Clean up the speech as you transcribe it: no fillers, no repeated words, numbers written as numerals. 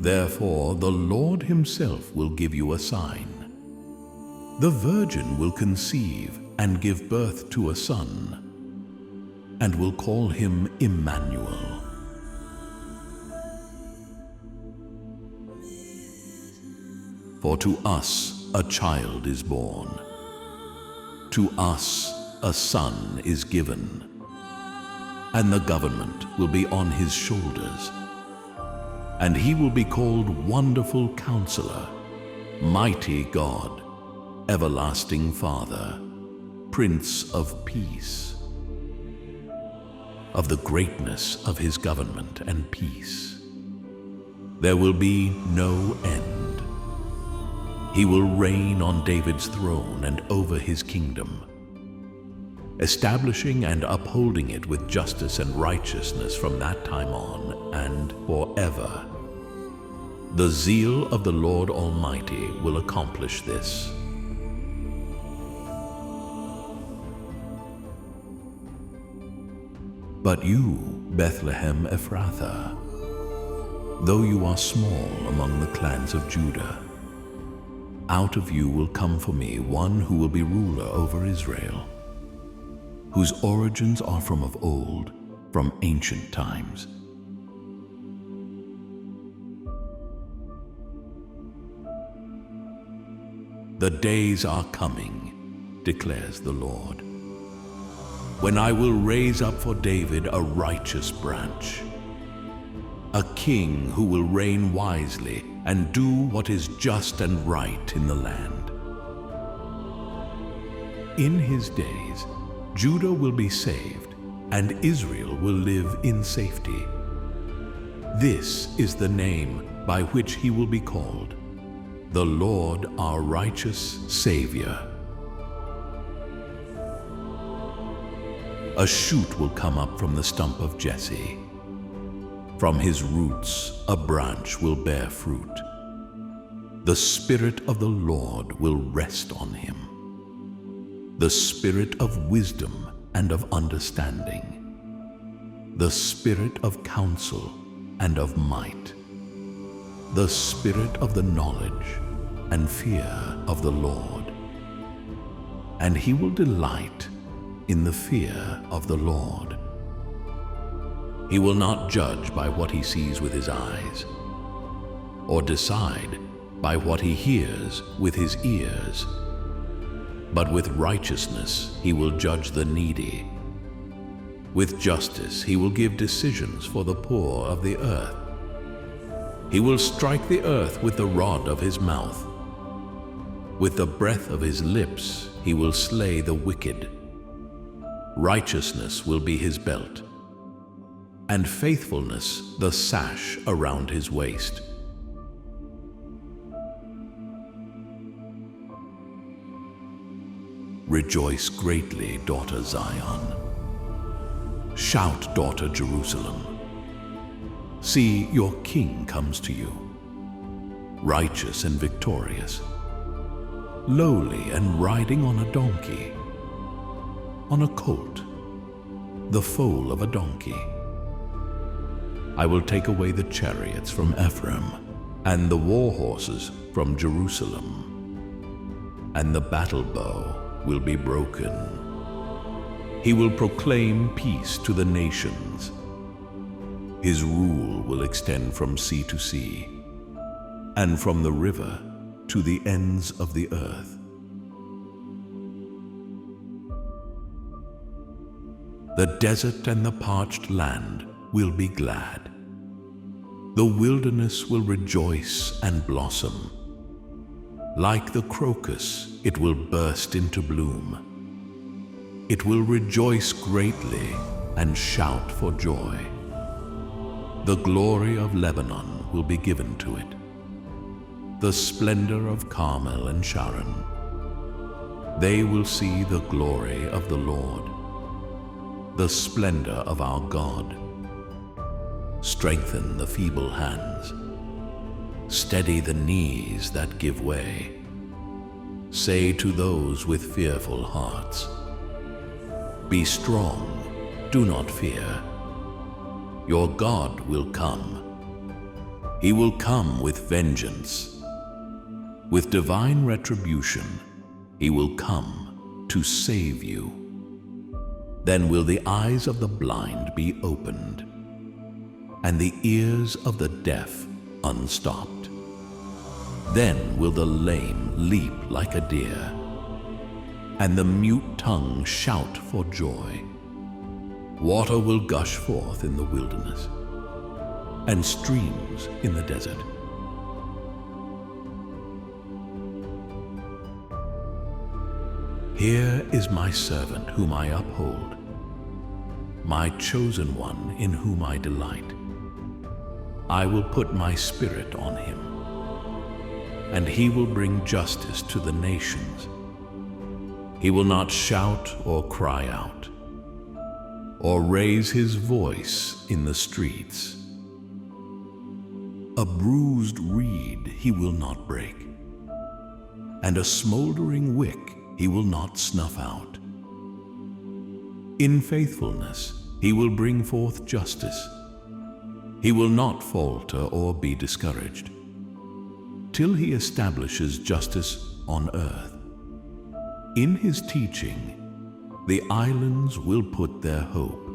Therefore the Lord himself will give you a sign. The virgin will conceive and give birth to a son, and will call him Emmanuel. For to us a child is born, to us a son is given, and the government will be on his shoulders. And he will be called Wonderful Counselor, Mighty God, Everlasting Father, Prince of Peace. Of the greatness of his government and peace, there will be no end. He will reign on David's throne and over his kingdom, establishing and upholding it with justice and righteousness from that time on and forever. The zeal of the Lord Almighty will accomplish this. But you, Bethlehem Ephrathah, though you are small among the clans of Judah, out of you will come for me one who will be ruler over Israel, whose origins are from of old, from ancient times. The days are coming, declares the Lord, when I will raise up for David a righteous branch, a king who will reign wisely and do what is just and right in the land. In his days, Judah will be saved, and Israel will live in safety. This is the name by which he will be called, the Lord our righteous Savior. A shoot will come up from the stump of Jesse. From his roots a branch will bear fruit. The Spirit of the Lord will rest on him, the Spirit of wisdom and of understanding, the Spirit of counsel and of might, the Spirit of the knowledge and fear of the Lord. And he will delight in the fear of the Lord. He will not judge by what he sees with his eyes, or decide by what he hears with his ears, but with righteousness he will judge the needy. With justice he will give decisions for the poor of the earth. He will strike the earth with the rod of his mouth. With the breath of his lips he will slay the wicked. Righteousness will be his belt, and faithfulness the sash around his waist. Rejoice greatly, daughter Zion. Shout, daughter Jerusalem. See, your king comes to you, righteous and victorious, lowly and riding on a donkey, on a colt, the foal of a donkey. I will take away the chariots from Ephraim, and the war horses from Jerusalem, and the battle bow will be broken. He will proclaim peace to the nations. His rule will extend from sea to sea, and from the river to the ends of the earth. The desert and the parched land will be glad. The wilderness will rejoice and blossom. Like the crocus, it will burst into bloom. It will rejoice greatly and shout for joy. The glory of Lebanon will be given to it, the splendor of Carmel and Sharon. They will see the glory of the Lord, the splendor of our God. Strengthen the feeble hands. Steady the knees that give way. Say to those with fearful hearts, be strong, do not fear. Your God will come. He will come with vengeance. With divine retribution, he will come to save you. Then will the eyes of the blind be opened, and the ears of the deaf unstopped. Then will the lame leap like a deer, and the mute tongue shout for joy. Water will gush forth in the wilderness, and streams in the desert. Here is my servant whom I uphold, my chosen one in whom I delight. I will put my spirit on him, and he will bring justice to the nations. He will not shout or cry out, or raise his voice in the streets. A bruised reed he will not break, and a smoldering wick he will not snuff out. In faithfulness he will bring forth justice. He will not falter or be discouraged, till he establishes justice on earth. In his teaching, the islands will put their hope.